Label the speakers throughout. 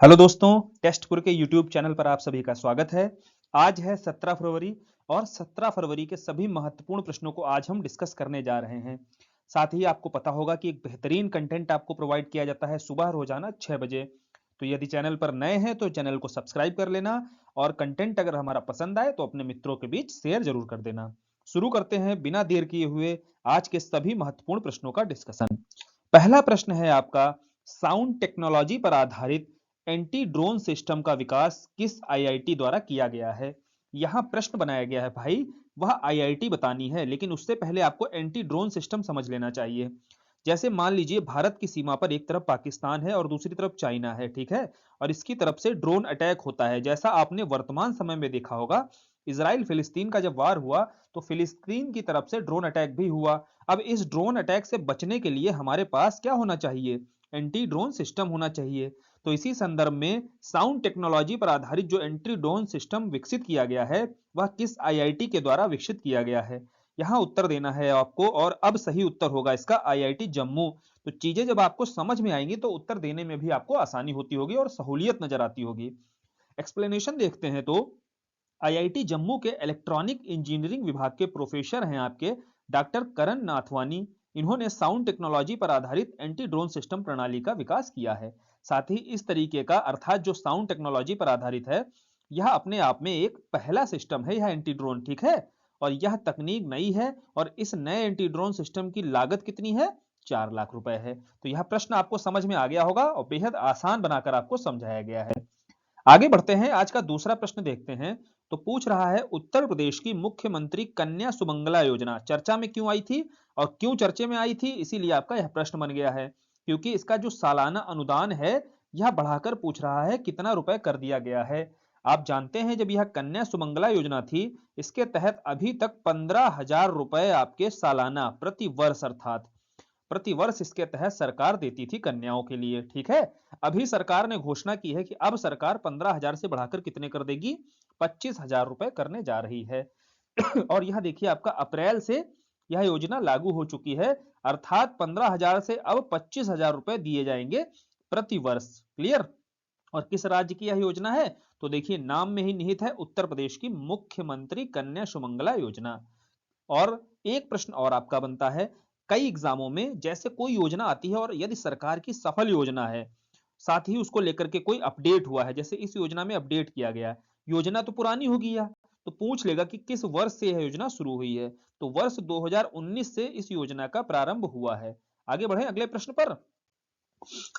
Speaker 1: Hello दोस्तों, टेस्टपुर के YouTube channel पर आप सभी का स्वागत है। आज है 17 फरवरी और 17 फरवरी के सभी महत्वपूर्ण प्रश्नों को आज हम डिस्कस करने जा रहे हैं। साथ ही आपको पता होगा कि एक बेहतरीन कंटेंट आपको प्रोवाइड किया जाता है सुबह रोजाना 6 बजे। तो यदि चैनल पर नए हैं तो चैनल को सब्सक्राइब कर लेना और कंटेंट अगर हमारा पसंद आए तो अपने मित्रों के बीच शेयर जरूर कर देना। शुरू करते हैं बिना देर किए हुए आज के सभी महत्वपूर्ण प्रश्नों का डिस्कशन। पहला प्रश्न है आपका, साउंड टेक्नोलॉजी पर आधारित एंटी ड्रोन सिस्टम का विकास किस आईआईटी द्वारा किया गया है। यहां प्रश्न बनाया गया है भाई, वह आईआईटी बतानी है, लेकिन उससे पहले आपको एंटी ड्रोन सिस्टम समझ लेना चाहिए। जैसे मान लीजिए भारत की सीमा पर एक तरफ पाकिस्तान है और दूसरी तरफ चाइना है, ठीक है, और इसकी तरफ से ड्रोन अटैक होता है। जैसा आपने वर्तमान समय में देखा होगा, इसराइल फिलिस्तीन का जब वार हुआ तो फिलिस्तीन की तरफ से ड्रोन अटैक भी हुआ। अब इस ड्रोन अटैक से बचने के लिए हमारे पास क्या होना चाहिए? एंटी ड्रोन सिस्टम होना चाहिए। तो इसी संदर्भ में साउंड टेक्नोलॉजी पर आधारित जो एंटी ड्रोन सिस्टम विकसित किया गया है वह किस आईआईटी के द्वारा विकसित किया गया है? यहां उत्तर देना है आपको, और अब सही उत्तर होगा इसका आईआईटी जम्मू। तो चीजें जब आपको समझ में आएंगी तो उत्तर देने में भी आपको आसानी होती होगी और सहूलियत नजर आती होगी। एक्सप्लेनेशन देखते हैं तो आईआईटी जम्मू के इलेक्ट्रॉनिक इंजीनियरिंग विभाग के प्रोफेसर हैं आपके डॉक्टर करण नाथवानी। इन्होंने साउंड टेक्नोलॉजी पर आधारित एंटी ड्रोन सिस्टम प्रणाली का विकास किया है। साथ ही इस तरीके का अर्थात जो साउंड टेक्नोलॉजी पर आधारित है, यह अपने आप में एक पहला सिस्टम है, यह एंटी ड्रोन, ठीक है। और यह तकनीक नई है और इस नए एंटी ड्रोन सिस्टम की लागत कितनी है? 4 लाख रुपए है। तो यह प्रश्न आपको समझ में आ गया होगा और बेहद आसान बनाकर आपको समझाया गया है। आगे बढ़ते हैं, आज का दूसरा प्रश्न देखते हैं। तो पूछ रहा है, उत्तर प्रदेश की मुख्यमंत्री कन्या सुमंगला योजना चर्चा में क्यों आई थी और क्यों चर्चे में आई थी? इसीलिए आपका यह प्रश्न बन गया है, क्योंकि इसका जो सालाना अनुदान है यह बढ़ाकर पूछ रहा है कितना रुपए कर दिया गया है। आप जानते हैं जब यह कन्या सुमंगला योजना थी, इसके तहत अभी तक 15,000 रुपए आपके सालाना प्रति वर्ष अर्थात प्रति वर्ष इसके तहत सरकार देती थी कन्याओं के लिए, ठीक है। अभी सरकार ने घोषणा की है कि अब सरकार 15,000 से बढ़ाकर कितने कर देगी? 25,000 रुपए करने जा रही है। और यह देखिए आपका अप्रैल से यह योजना लागू हो चुकी है, अर्थात 15,000 से अब 25,000 रुपए दिए जाएंगे प्रति वर्ष। क्लियर? और किस राज्य की यह योजना है? तो देखिए नाम में ही निहित है, उत्तर प्रदेश की मुख्यमंत्री कन्या सुमंगला योजना। और एक प्रश्न और आपका बनता है, कई एग्जामों में जैसे कोई योजना आती है और यदि सरकार की सफल योजना है, साथ ही उसको लेकर के कोई अपडेट हुआ है, जैसे इस योजना में अपडेट किया गया, योजना तो पुरानी होगी या, तो पूछ लेगा कि किस वर्ष से यह योजना शुरू हुई है। तो वर्ष 2019 से इस योजना का प्रारंभ हुआ है। आगे बढ़े अगले प्रश्न पर।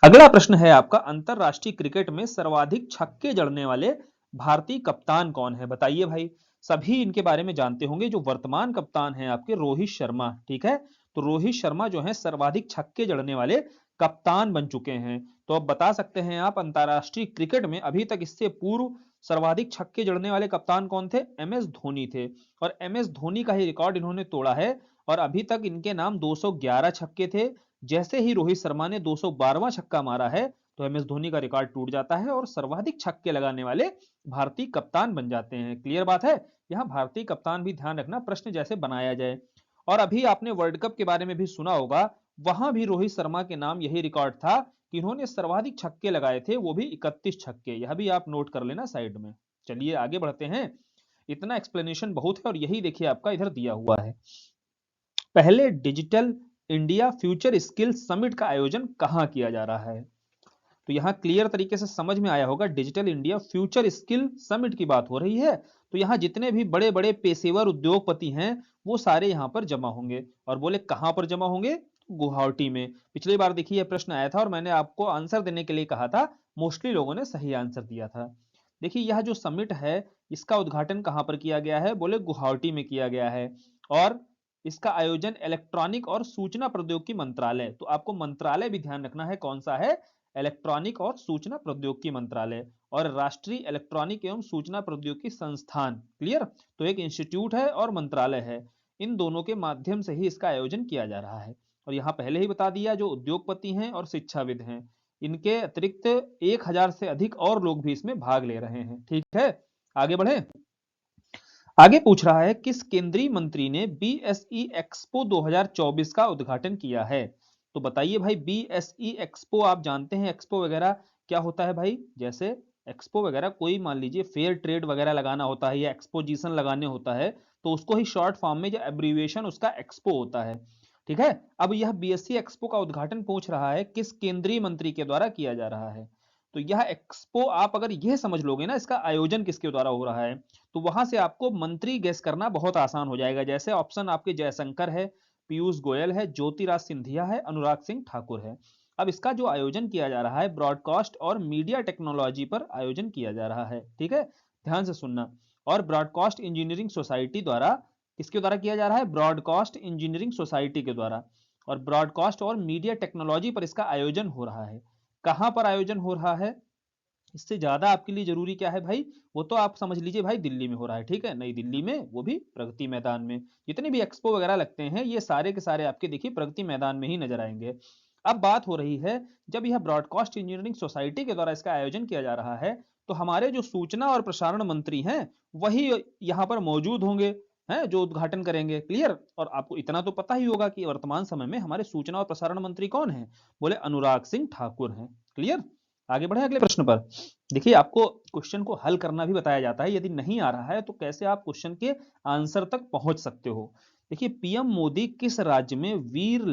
Speaker 1: अगला प्रश्न है आपका, अंतरराष्ट्रीय क्रिकेट में सर्वाधिक छक्के जड़ने वाले भारतीय कप्तान कौन है? बताइए भाई। सभी इनके बारे में जानते होंगे, जो वर्तमान कप्तान हैं आपके रोहित शर्मा, ठीक है। तो रोहित शर्मा जो है सर्वाधिक छक्के जड़ने वाले कप्तान बन चुके हैं। तो अब बता सकते हैं आप, अंतरराष्ट्रीय क्रिकेट में अभी तक इससे पूर्व सर्वाधिक छक्के जड़ने वाले कप्तान कौन थे? एम एस धोनी थे। और एम एस धोनी का ही रिकॉर्ड इन्होंने तोड़ा है, और अभी तक इनके नाम 211 छक्के थे। जैसे ही रोहित शर्मा ने 212वां छक्का मारा है तो एम एस धोनी का रिकॉर्ड टूट जाता है और सर्वाधिक छक्के लगाने वाले भारतीय कप्तान बन जाते हैं। क्लियर बात है? यहाँ भारतीय कप्तान भी ध्यान रखना, प्रश्न जैसे बनाया जाए। और अभी आपने वर्ल्ड कप के बारे में भी सुना होगा, वहां भी रोहित शर्मा के नाम यही रिकॉर्ड था कि इन्होंने सर्वाधिक छक्के लगाए थे, वो भी 31 छक्के। यह भी आप नोट कर लेना साइड में। चलिए आगे बढ़ते हैं, इतना एक्सप्लेनेशन बहुत है। और यही देखिए आपका इधर दिया हुआ है, पहले digital India future skill summit का आयोजन कहां किया जा रहा है? तो यहां क्लियर तरीके से समझ में आया होगा, digital India future skill summit की बात हो रही है। तो यहां जितने भी बड़े बड़े पेशेवर उद्योगपति हैं वो सारे यहां पर जमा होंगे। और बोले कहां पर जमा होंगे? गुवाहाटी में। पिछली बार देखिए यह प्रश्न आया था और मैंने आपको आंसर देने के लिए कहा था, मोस्टली लोगों ने सही आंसर दिया था। देखिए यह जो समिट है इसका उद्घाटन कहां पर किया गया है? बोले गुवाहाटी में किया गया है। और इसका आयोजन इलेक्ट्रॉनिक और सूचना प्रौद्योगिकी मंत्रालय, तो आपको मंत्रालय भी ध्यान रखना है कौन सा है, इलेक्ट्रॉनिक और सूचना प्रौद्योगिकी मंत्रालय, और राष्ट्रीय इलेक्ट्रॉनिक एवं सूचना प्रौद्योगिकी संस्थान। क्लियर? तो एक इंस्टीट्यूट है और मंत्रालय है, इन दोनों के माध्यम से ही इसका आयोजन किया जा रहा है। और यहाँ पहले ही बता दिया, जो उद्योगपति हैं और शिक्षाविद हैं, इनके अतिरिक्त 1,000 से अधिक और लोग भी इसमें भाग ले रहे हैं। ठीक है, आगे बढ़े। आगे पूछ रहा है, किस केंद्रीय मंत्री ने बीएसई एक्सपो 2024 का उद्घाटन किया है? तो बताइए भाई, बीएसई एक्सपो आप जानते हैं, एक्सपो वगैरह क्या होता है भाई, जैसे एक्सपो वगैरह, कोई मान लीजिए फेयर ट्रेड वगैरह लगाना होता है या एक्सपोजिशन लगाने होता है, तो उसको ही शॉर्ट फॉर्म में जो एब्रीविएशन उसका एक्सपो होता है। ठीक है। अब यह बीएससी एक्सपो का उद्घाटन पूछ रहा है किस केंद्रीय मंत्री के द्वारा किया जा रहा है। तो यह एक्सपो आप अगर यह समझ लोगे ना इसका आयोजन किसके द्वारा हो रहा है, तो वहां से आपको मंत्री गेस करना बहुत आसान हो जाएगा। जैसे ऑप्शन आपके जयशंकर है, पीयूष गोयल है, ज्योतिराज सिंधिया है, अनुराग सिंह ठाकुर है। अब इसका जो आयोजन किया जा रहा है ब्रॉडकास्ट और मीडिया टेक्नोलॉजी पर आयोजन किया जा रहा है। ठीक है, ध्यान से सुनना। और ब्रॉडकास्ट इंजीनियरिंग सोसाइटी द्वारा, किसके द्वारा किया जा रहा है, ब्रॉडकास्ट इंजीनियरिंग सोसाइटी के द्वारा। और ब्रॉडकास्ट और मीडिया टेक्नोलॉजी पर इसका आयोजन हो रहा है। कहां पर आयोजन हो रहा है, इससे ज्यादा आपके लिए जरूरी क्या है भाई, वो तो आप समझ लीजिए भाई दिल्ली में हो रहा है। ठीक है, नई दिल्ली में, वो भी प्रगति मैदान में। जितने भी एक्सपो वगैरह लगते हैं ये सारे के सारे आपके देखिए प्रगति मैदान में ही नजर आएंगे। अब बात हो रही है, जब यह ब्रॉडकास्ट इंजीनियरिंग सोसाइटी के द्वारा इसका आयोजन किया जा रहा है, तो हमारे जो सूचना और प्रसारण मंत्री हैं वही यहाँ पर मौजूद होंगे, हैं जो उद्घाटन करेंगे। क्लियर। और आपको इतना तो पता ही होगा कि वर्तमान समय में हमारे सूचना और प्रसारण मंत्री कौन है, बोले अनुराग सिंह ठाकुर हैं। क्लियर। आगे बढ़े अगले प्रश्न पर। देखिए आपको क्वेश्चन को हल करना भी बताया जाता है, यदि नहीं आ रहा है तो कैसे आप क्वेश्चन के आंसर तक पहुंच सकते हो। देखिए पीएम मोदी किस राज्य में वीर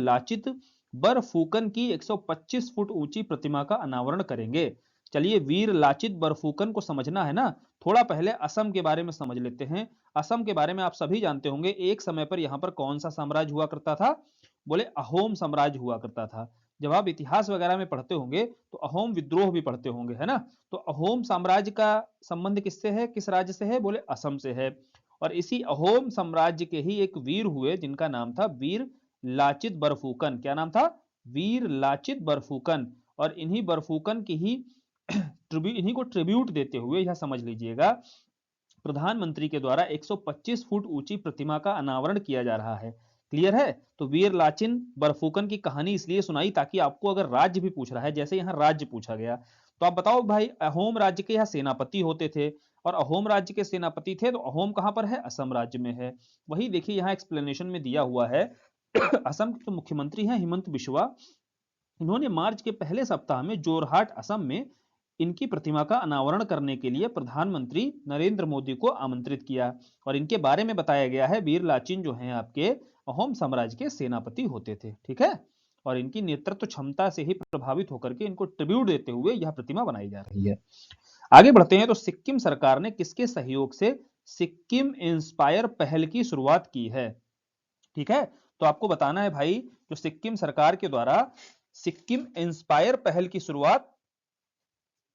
Speaker 1: लाचित बरफुकन की 125 फुट ऊंची प्रतिमा का अनावरण करेंगे। चलिए वीर लाचित बरफुकन को समझना है ना, थोड़ा पहले असम के बारे में समझ लेते हैं। असम के बारे में आप सभी जानते होंगे, एक समय पर यहां पर कौन सा साम्राज्य हुआ करता था, बोले अहोम साम्राज्य हुआ करता था। जब आप इतिहास वगैरह में पढ़ते होंगे तो अहोम विद्रोह भी पढ़ते होंगे, है ना। तो अहोम साम्राज्य का संबंध किससे है, किस राज्य से है, बोले असम से है। और इसी अहोम साम्राज्य के ही एक वीर हुए जिनका नाम था वीर लाचित बरफुकन। क्या नाम था, वीर लाचित बरफुकन। और इन्हीं बरफुकन की ही इन्हीं को ट्रिब्यूट देते हुए यह समझ लीजिएगा प्रधानमंत्री के द्वारा 125 फुट ऊंची प्रतिमा का अनावरण किया जा रहा है। क्लियर है। तो वीर लाचिन बरफुकन की कहानी इसलिए सुनाई ताकि आपको अगर राज्य भी पूछ रहा है, जैसे यहाँ राज्य पूछा गया, तो आप बताओ भाई अहोम राज्य के यहाँ सेनापति होते थे, और अहोम राज्य के सेनापति थे तो अहोम कहां पर है, असम राज्य में है। वही देखिए यहाँ एक्सप्लेनेशन में दिया हुआ है असम के जो मुख्यमंत्री हैं हिमंत बिश्वा, इन्होंने मार्च के पहले सप्ताह में जोरहाट असम में इनकी प्रतिमा का अनावरण करने के लिए प्रधानमंत्री नरेंद्र मोदी को आमंत्रित किया। और इनके बारे में बताया गया है वीर लाचिन जो हैं आपके अहोम साम्राज्य के सेनापति होते थे। ठीक है। और इनकी नेतृत्व क्षमता से ही प्रभावित होकर के इनको ट्रिब्यूट देते हुए यह प्रतिमा बनाई जा रही है। आगे बढ़ते हैं। तो सिक्किम सरकार ने किसके सहयोग से सिक्किम इंस्पायर पहल की शुरुआत की है। ठीक है। तो आपको बताना है भाई, जो सिक्किम सरकार के द्वारा सिक्किम इंस्पायर पहल की शुरुआत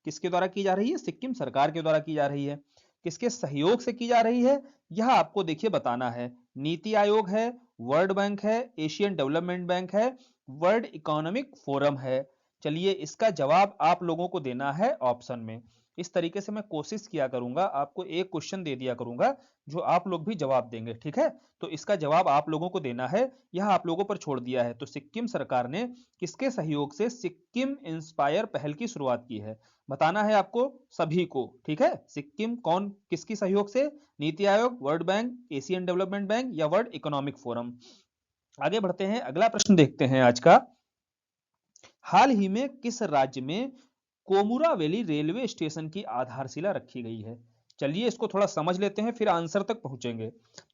Speaker 1: किसके द्वारा की जा रही है, सिक्किम सरकार के द्वारा की जा रही है। किसके सहयोग से की जा रही है, यह आपको देखिए बताना है। नीति आयोग है, वर्ल्ड बैंक है, एशियन डेवलपमेंट बैंक है, वर्ल्ड इकोनॉमिक फोरम है। चलिए इसका जवाब आप लोगों को देना है ऑप्शन में। इस तरीके से मैं कोशिश किया करूंगा, आपको एक क्वेश्चन दे दिया करूंगा जो आप लोग भी जवाब देंगे। ठीक है। तो इसका जवाब आप लोगों को देना है, यह आप लोगों पर छोड़ दिया है। तो सिक्किम सरकार ने किसके सहयोग से सिक्किम इंस्पायर पहल की शुरुआत की है, बताना है आपको सभी को। ठीक है। सिक्किम कौन किसकी सहयोग से, NITI Aayog, world bank, Asian development bank या वर्ल्ड इकोनॉमिक फोरम। आगे बढ़ते हैं, अगला प्रश्न देखते हैं आज का। हाल ही में किस राज्य में कोमुरावेली रेलवे स्टेशन की आधारशिला रखी गई है। चलिए इसको थोड़ा समझ लेते हैं फिर आंसर तक पहुंचेंगे।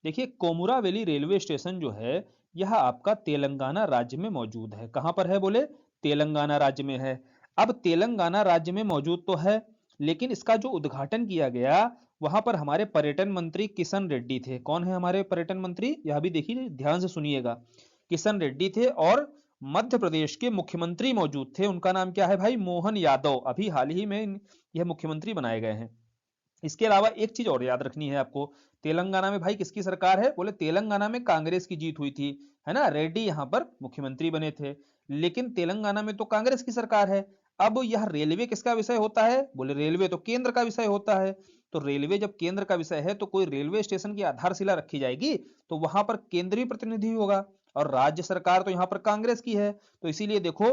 Speaker 1: देखिए कोमुरावेली रेलवे स्टेशन जो है यह आपका तेलंगाना राज्य में मौजूद है। कहां पर है, बोले तेलंगाना राज्य में है। अब तेलंगाना राज्य में मौजूद तो है, लेकिन इसका जो उद्घाटन किया गया वहां पर हमारे पर्यटन मंत्री किशन रेड्डी थे। कौन है हमारे पर्यटन मंत्री, यह भी देखिए ध्यान से सुनिएगा, किशन रेड्डी थे। और मध्य प्रदेश के मुख्यमंत्री मौजूद थे, उनका नाम क्या है भाई, मोहन यादव। अभी हाल ही में यह मुख्यमंत्री बनाए गए हैं। इसके अलावा एक चीज और याद रखनी है आपको, तेलंगाना में भाई किसकी सरकार है, बोले तेलंगाना में कांग्रेस की जीत हुई थी, है ना। रेड्डी यहां पर मुख्यमंत्री बने थे, लेकिन तेलंगाना में तो कांग्रेस की सरकार है। अब यह रेलवे किसका विषय होता है, बोले रेलवे तो केंद्र का विषय होता है। तो रेलवे जब केंद्र का विषय है तो कोई रेलवे स्टेशन की आधारशिला रखी जाएगी तो वहां पर केंद्रीय प्रतिनिधि होगा, और राज्य सरकार तो यहां पर कांग्रेस की है। तो इसीलिए देखो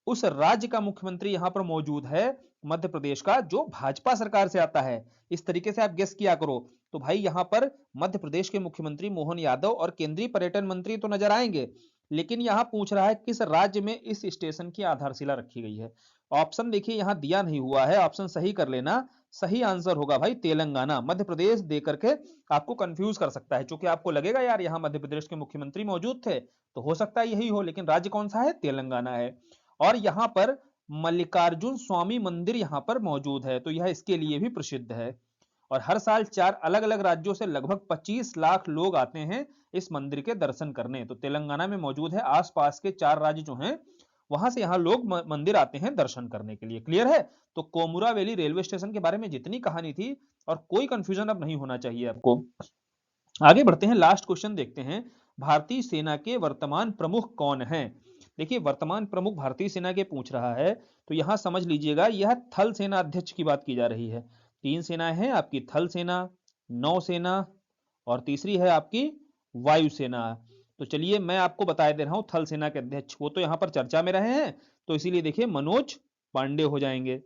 Speaker 1: उस राज्य का मुख्यमंत्री यहां पर मौजूद है मध्य प्रदेश का, जो भाजपा सरकार से आता है। इस तरीके से आप गेस किया करो। तो भाई यहां पर मध्य प्रदेश के मुख्यमंत्री मोहन यादव और केंद्रीय पर्यटन मंत्री तो नजर आएंगे, लेकिन यहां पूछ रहा है किस राज्य में इस स्टेशन की आधारशिला रखी गई है। ऑप्शन देखिए यहाँ दिया नहीं हुआ है, ऑप्शन सही कर लेना। सही आंसर होगा भाई तेलंगाना। मध्य प्रदेश दे करके आपको कंफ्यूज कर सकता है, क्योंकि आपको लगेगा यार यहाँ मध्य प्रदेश के मुख्यमंत्री मौजूद थे, तो हो सकता है यही हो, लेकिन राज्य कौन सा है? तेलंगाना है। और यहाँ पर मल्लिकार्जुन स्वामी मंदिर यहाँ पर मौजूद है, तो यह इसके लिए भी प्रसिद्ध है। और हर साल 4 अलग-अलग राज्यों से लगभग 25 लाख लोग आते हैं इस मंदिर के दर्शन करने। तो तेलंगाना में मौजूद है, आसपास के 4 राज्य जो हैं वहां से यहाँ लोग मंदिर आते हैं दर्शन करने के लिए। क्लियर है? तो कोमुरावेली रेलवे स्टेशन के बारे में जितनी कहानी थी, और कोई कंफ्यूजन अब नहीं होना चाहिए आपको। आगे बढ़ते हैं, लास्ट क्वेश्चन देखते हैं। भारतीय सेना के वर्तमान प्रमुख कौन हैं? देखिए वर्तमान प्रमुख भारतीय सेना के पूछ रहा है, तो यहां समझ लीजिएगा यह थल सेना अध्यक्ष की बात की जा रही है। 3 सेनाएं हैं आपकी, थल सेना, नौसेना और तीसरी है आपकी वायुसेना। तो चलिए मैं आपको बता दे रहा हूं, थल सेना के अध्यक्ष वो तो यहाँ पर चर्चा में रहे हैं, तो इसीलिए देखिए मनोज पांडे हो जाएंगे।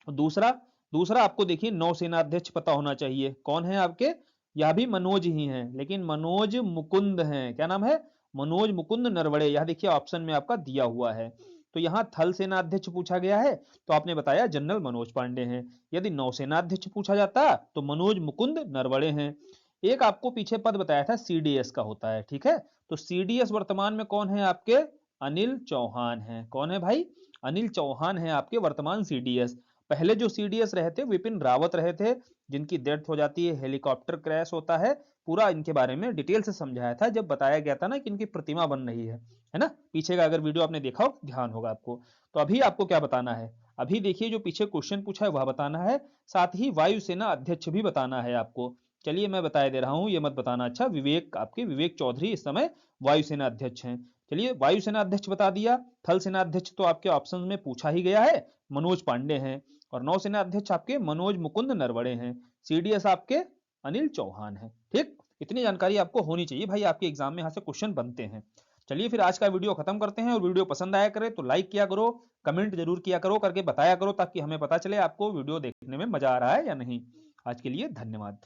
Speaker 1: दूसरा दूसरा आपको देखिए नौसेना अध्यक्ष पता होना चाहिए, कौन है आपके? यह भी मनोज ही हैं, लेकिन मनोज मुकुंद हैं। क्या नाम है? मनोज मुकुंद नरवणे। यह देखिए ऑप्शन में आपका दिया हुआ है। तो यहाँ थल सेना अध्यक्ष पूछा गया है, तो आपने बताया जनरल मनोज पांडे हैं। यदि नौसेना अध्यक्ष पूछा जाता तो मनोज मुकुंद नरवणे हैं। एक आपको पीछे पद बताया था सीडीएस का होता है, ठीक है? तो सीडीएस वर्तमान में कौन है आपके? अनिल चौहान है। कौन है भाई? अनिल चौहान है आपके वर्तमान सीडीएस। पहले जो सीडीएस रहे थे विपिन रावत रहे थे, जिनकी डेथ हो जाती है, हेलीकॉप्टर क्रैश होता है। पूरा इनके बारे में डिटेल से समझाया था जब बताया गया था ना कि इनकी प्रतिमा बन रही है ना? पीछे का अगर वीडियो आपने देखा हो ध्यान होगा आपको। तो अभी आपको क्या बताना है? अभी देखिए जो पीछे क्वेश्चन पूछा है वह बताना है, साथ ही वायुसेना अध्यक्ष भी बताना है आपको। चलिए मैं बता दे रहा हूं, ये मत बताना। अच्छा, विवेक, आपके विवेक चौधरी इस समय वायुसेना अध्यक्ष हैं। चलिए वायुसेना अध्यक्ष बता दिया। थल सेना अध्यक्ष तो आपके ऑप्शन में पूछा ही गया है, मनोज पांडे हैं। और नौसेना अध्यक्ष आपके मनोज मुकुंद नरवणे हैं। सीडीएस आपके अनिल चौहान हैं। ठीक, इतनी जानकारी आपको होनी चाहिए भाई, आपके एग्जाम में यहाँ से क्वेश्चन बनते हैं। चलिए फिर आज का वीडियो खत्म करते हैं, और वीडियो पसंद आया करे तो लाइक किया करो, कमेंट जरूर किया करो, करके बताया करो, ताकि हमें पता चले आपको वीडियो देखने में मजा आ रहा है या नहीं। आज के लिए धन्यवाद।